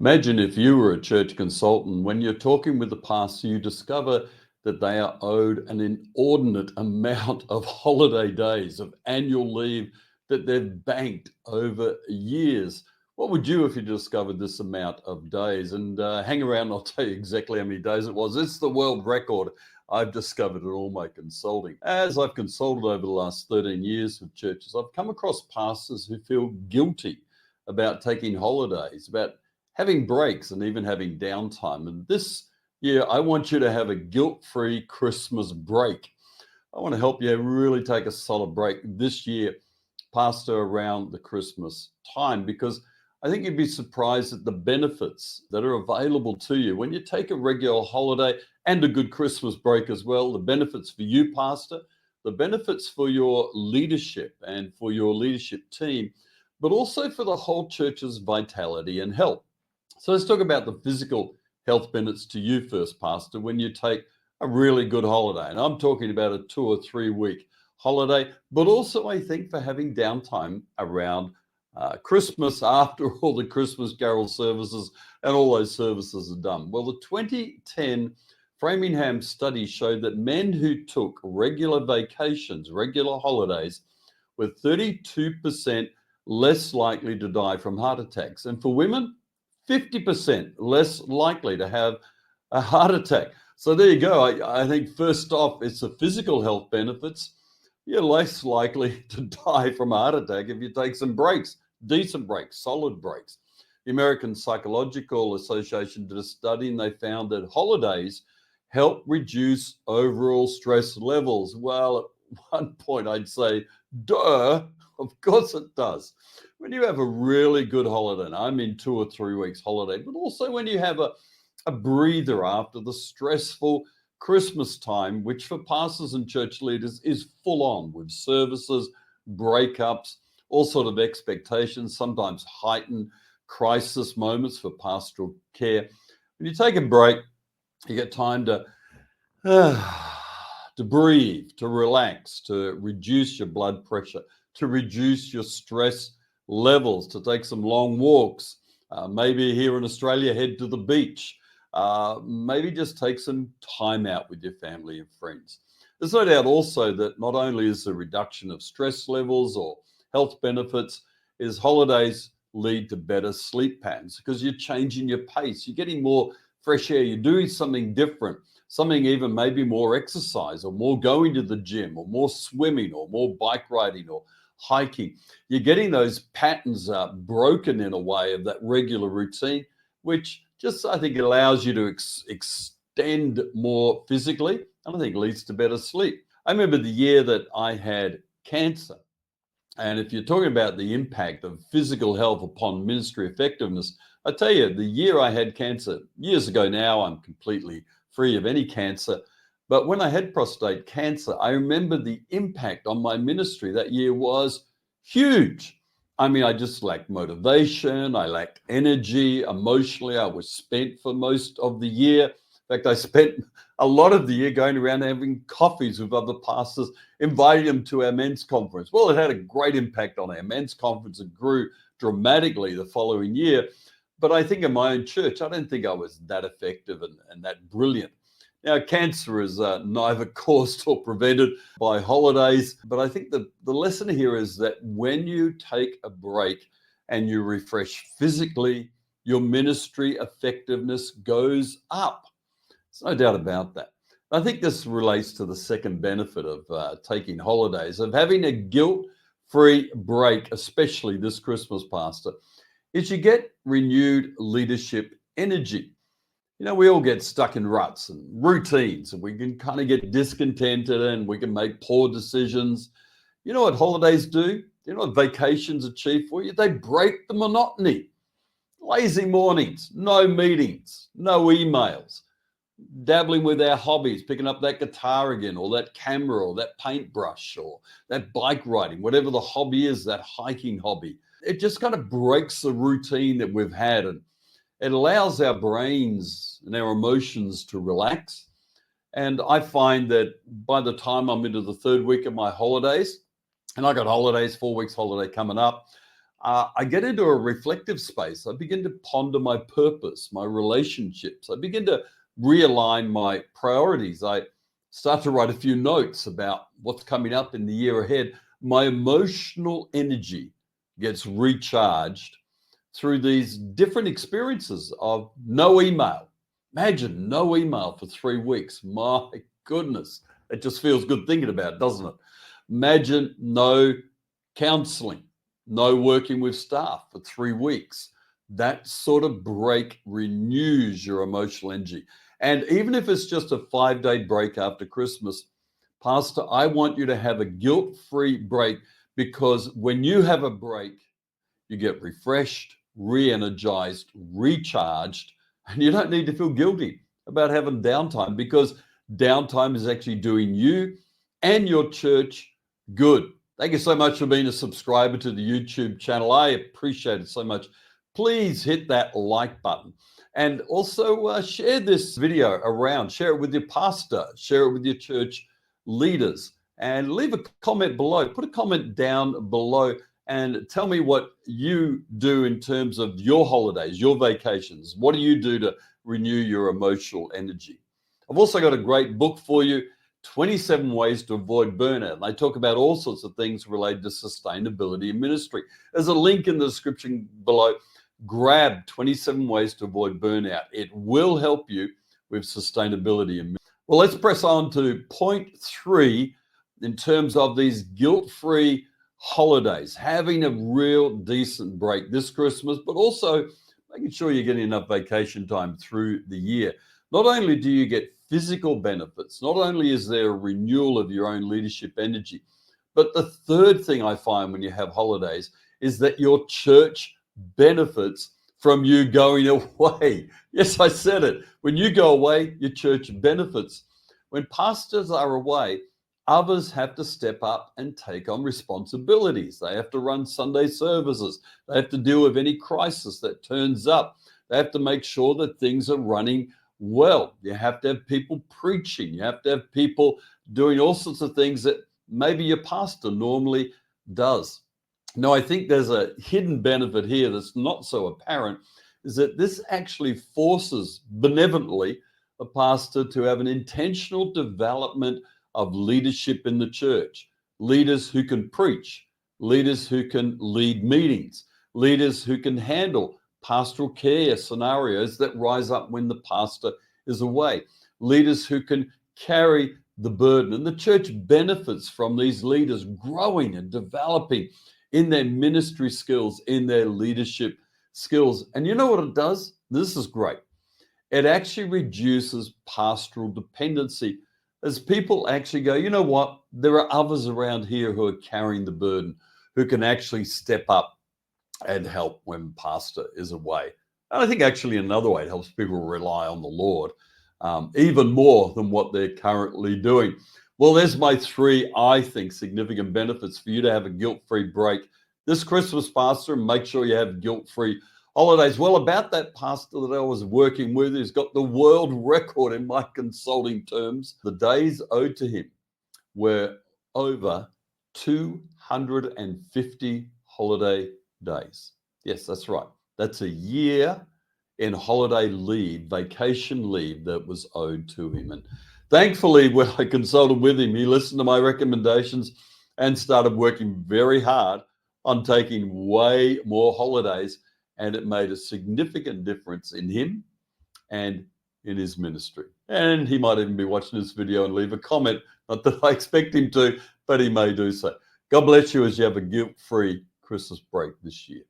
Imagine if you were a church consultant, when you're talking with the pastor, you discover that they are owed an inordinate amount of holiday days, of annual leave that they've banked over years. What would you if you discovered this amount of days? And hang around, I'll tell you exactly how many days it was. It's the world record. I've discovered in all my consulting. As I've consulted over the last 13 years with churches, I've come across pastors who feel guilty about taking holidays, about having breaks and even having downtime. And this year, I want you to have a guilt-free Christmas break. I want to help you really take a solid break this year, Pastor, around the Christmas time, because I think you'd be surprised at the benefits that are available to you when you take a regular holiday and a good Christmas break as well. The benefits for you, Pastor, the benefits for your leadership and for your leadership team, but also for the whole church's vitality and health. So let's talk about the physical health benefits to you first, Pastor, when you take a really good holiday. And I'm talking about a 2 or 3 week holiday, but also I think for having downtime around Christmas after all the Christmas carol services and all those services are done. Well, the 2010 Framingham study showed that men who took regular vacations, regular holidays, were 32% less likely to die from heart attacks. And for women, 50% less likely to have a heart attack. So there you go. I think first off, it's the physical health benefits. You're less likely to die from a heart attack if you take some breaks, decent breaks, solid breaks. The American Psychological Association did a study and they found that holidays help reduce overall stress levels. Well, at one point I'd say, duh, of course it does. When you have a really good holiday, and I mean 2 or 3 weeks holiday, but also when you have a breather after the stressful Christmas time, which for pastors and church leaders is full on with services, breakups, all sort of expectations, sometimes heightened crisis moments for pastoral care. When you take a break, you get time to breathe, to relax, to reduce your blood pressure, to reduce your stress levels, to take some long walks. Maybe here in Australia, head to the beach. Maybe just take some time out with your family and friends. There's no doubt also that not only is the reduction of stress levels or health benefits, is holidays lead to better sleep patterns because you're changing your pace. You're getting more fresh air. You're doing something different, something even maybe more exercise or more going to the gym or more swimming or more bike riding or hiking. You're getting those patterns broken in a way of that regular routine, which just I think allows you to extend more physically, and I think leads to better sleep. I remember the year that I had cancer. And if you're talking about the impact of physical health upon ministry effectiveness, I tell you, the year I had cancer, years ago now, I'm completely free of any cancer. But when I had prostate cancer, I remember the impact on my ministry that year was huge. I mean, I just lacked motivation. I lacked energy. Emotionally, I was spent for most of the year. In fact, I spent a lot of the year going around having coffees with other pastors, inviting them to our men's conference. Well, it had a great impact on our men's conference. It grew dramatically the following year. But I think in my own church, I don't think I was that effective and that brilliant. Now, cancer is neither caused or prevented by holidays, but I think the lesson here is that when you take a break and you refresh physically, your ministry effectiveness goes up. There's no doubt about that. I think this relates to the second benefit of taking holidays, of having a guilt-free break, especially this Christmas, Pastor, is you get renewed leadership energy. You know, we all get stuck in ruts and routines, and we can kind of get discontented and we can make poor decisions. You know what holidays do? You know what vacations achieve for you? They break the monotony. Lazy mornings, no meetings, no emails, dabbling with our hobbies, picking up that guitar again, or that camera, or that paintbrush, or that bike riding, whatever the hobby is, that hiking hobby. It just kind of breaks the routine that we've had, and it allows our brains and our emotions to relax. And I find that by the time I'm into the third week of my holidays, and I got holidays, 4 weeks holiday coming up, I get into a reflective space. I begin to ponder my purpose, my relationships. I begin to realign my priorities. I start to write a few notes about what's coming up in the year ahead. My emotional energy gets recharged through these different experiences of no email. Imagine no email for 3 weeks. My goodness, it just feels good thinking about it, doesn't it? Imagine no counseling, no working with staff for 3 weeks. That sort of break renews your emotional energy. And even if it's just a 5-day break after Christmas, Pastor, I want you to have a guilt-free break, because when you have a break, you get refreshed, re-energized, recharged, and you don't need to feel guilty about having downtime, because downtime is actually doing you and your church good. Thank you so much for being a subscriber to the YouTube channel. I appreciate it so much. Please hit that like button, and also share this video around. Share it with your pastor, share it with your church leaders, and leave a comment below. Put a comment down below and tell me what you do in terms of your holidays, your vacations. What do you do to renew your emotional energy? I've also got a great book for you, 27 Ways to Avoid Burnout. And I talk about all sorts of things related to sustainability in ministry. There's a link in the description below. Grab 27 Ways to Avoid Burnout. It will help you with sustainability in ministry. Well, let's press on to point 3 in terms of these guilt-free holidays, having a real decent break this Christmas, but also making sure you're getting enough vacation time through the year. Not only do you get physical benefits, not only is there a renewal of your own leadership energy, but the third thing I find when you have holidays is that your church benefits from you going away. Yes, I said it. When you go away, your church benefits. When pastors are away, others have to step up and take on responsibilities. They have to run Sunday services. They have to deal with any crisis that turns up. They have to make sure that things are running well. You have to have people preaching. You have to have people doing all sorts of things that maybe your pastor normally does. Now, I think there's a hidden benefit here that's not so apparent, is that this actually forces benevolently a pastor to have an intentional development of leadership in the church. Leaders who can preach, leaders who can lead meetings, leaders who can handle pastoral care scenarios that rise up when the pastor is away, leaders who can carry the burden. And the church benefits from these leaders growing and developing in their ministry skills, in their leadership skills. And you know what it does? This is great. It actually reduces pastoral dependency, as people actually go, you know what? There are others around here who are carrying the burden, who can actually step up and help when pastor is away. And I think actually another way it helps people rely on the Lord even more than what they're currently doing. Well, there's my 3, I think, significant benefits for you to have a guilt-free break this Christmas, pastor, and make sure you have guilt-free holidays. Well, about that pastor that I was working with, who's got the world record in my consulting terms, the days owed to him were over 250 holiday days. Yes, that's right. That's a year in holiday leave, vacation leave that was owed to him. And thankfully, when I consulted with him, he listened to my recommendations and started working very hard on taking way more holidays. And it made a significant difference in him and in his ministry. And he might even be watching this video and leave a comment. Not that I expect him to, but he may do so. God bless you as you have a guilt-free Christmas break this year.